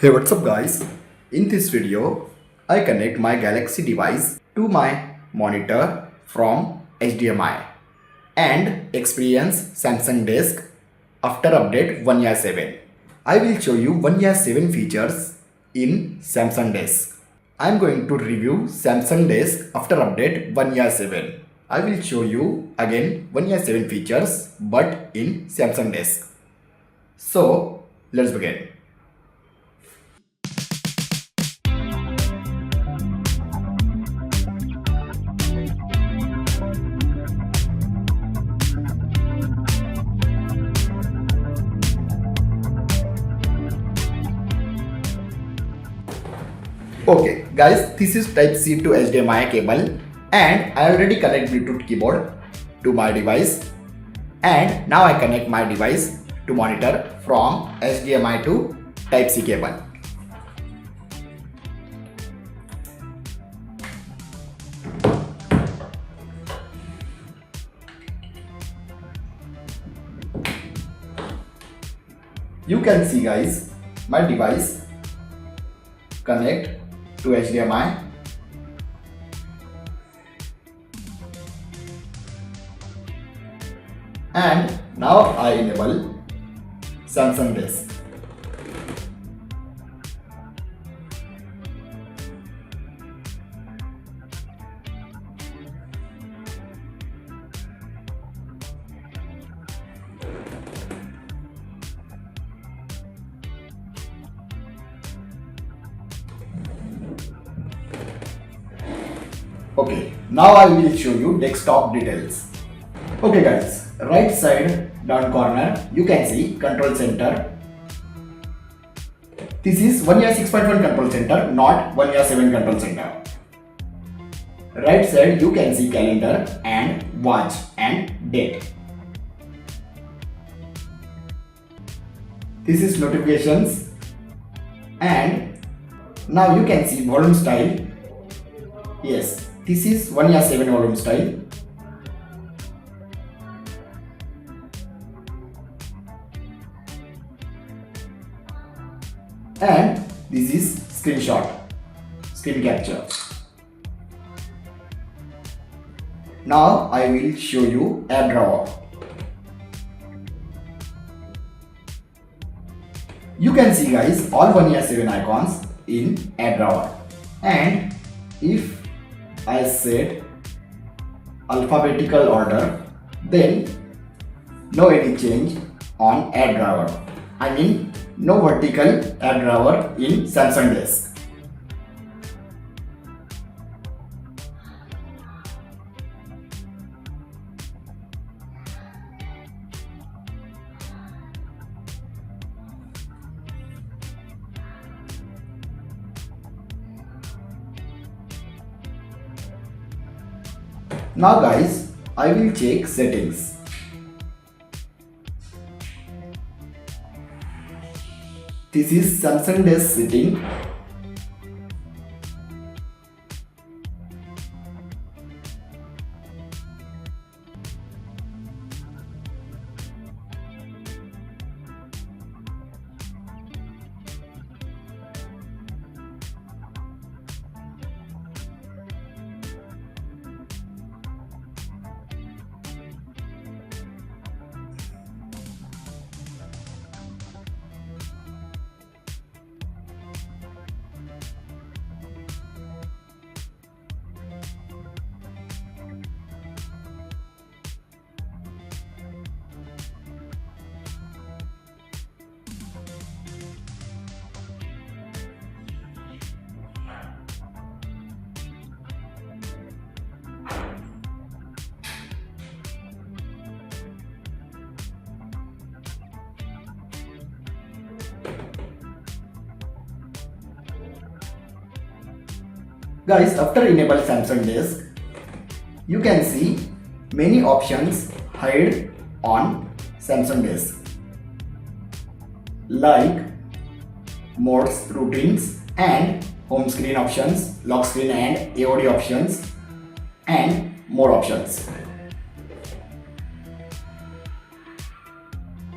Hey, what's up guys? In this video, I connect my Galaxy device to my monitor from HDMI and experience Samsung Desk after update 1 year 7. I will show you 1 year 7 features in Samsung Desk. I am going to review Samsung Desk after update 1 year 7. I will show you again 1 year 7 features but in Samsung Desk. So, let's begin. Okay guys, this is type C to HDMI cable and I already connect Bluetooth keyboard to my device, and now I connect my device to monitor from HDMI to type C cable. You can see guys, my device connect to HDMI and now I enable Samsung Desk. Okay, now I will show you desktop details. Okay guys, right side down corner you can see control center. This is 1 year 6.1 control center, not 1 year 7 control center. Right side you can see calendar and watch and date. This is notifications, and now you can see volume style. Yes, this is 1 year 7 volume style. And this is screen capture. Now I will show you app drawer. You can see guys all 1 year 7 icons in app drawer, and if I set alphabetical order, then no any change on app drawer. I mean no vertical app drawer in Samsung Desk. Now guys, I will check settings. This is Samsung Desk setting. Guys, after enable Samsung Desk, you can see many options hide on Samsung Desk, like modes, routines, and home screen options, lock screen and AOD options, and more options.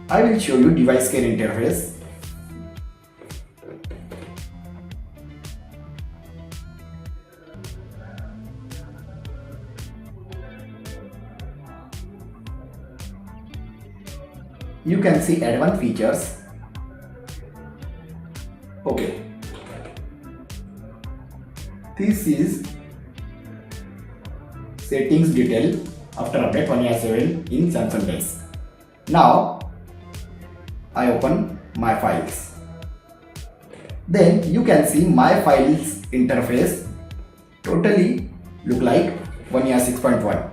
I will show you device care interface. you can see advanced features. Okay, this is settings detail after update 1.7 in Samsung Desk. Now I open my files. Then you can see my files interface totally look like 1.6.1.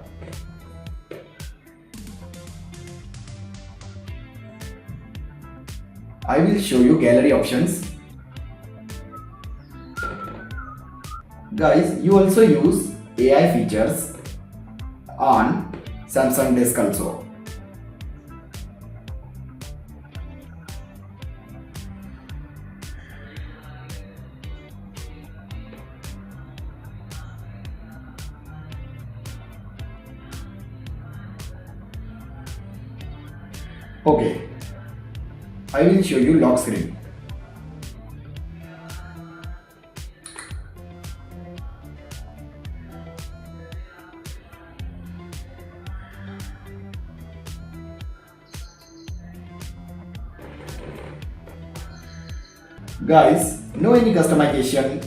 I will show you gallery options. Guys, you also use AI features on Samsung Desk also. Okay, I will show you lock screen. Guys, no any customization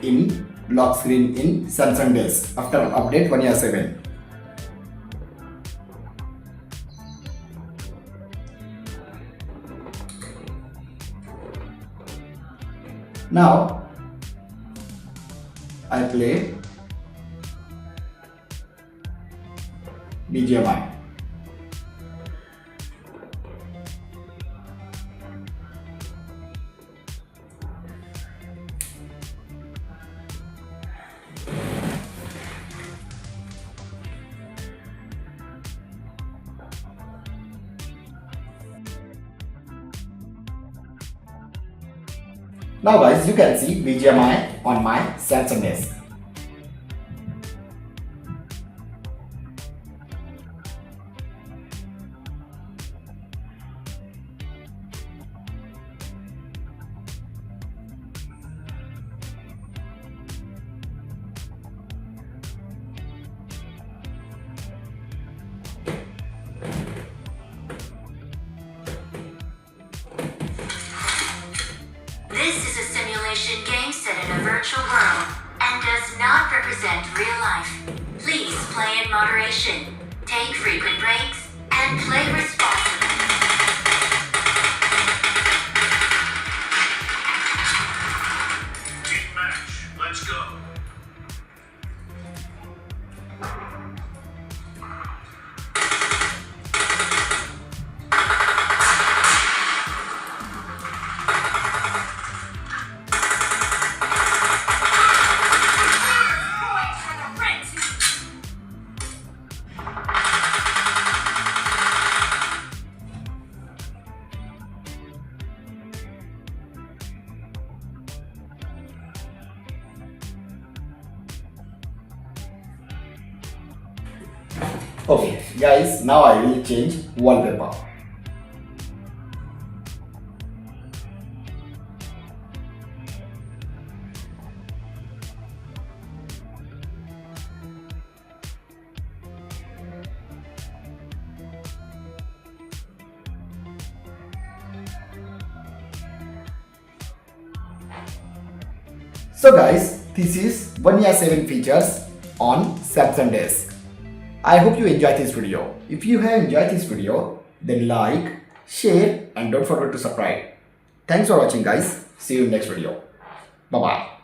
in lock screen in Samsung Desk after update 1.7. Now I play HDMI. Now guys, you can see HDMI on my Samsung Desk. This is a simulation game set in a virtual world and does not represent real life. Please play in moderation, take frequent breaks, and play responsibly. Team match, let's go. Okay, guys, now I will change wallpaper. So guys, this is 1.7 features on Samsung Desk. I hope you enjoyed this video. If you have enjoyed this video, then like, share and don't forget to subscribe. Thanks for watching guys. See you in next video. Bye bye.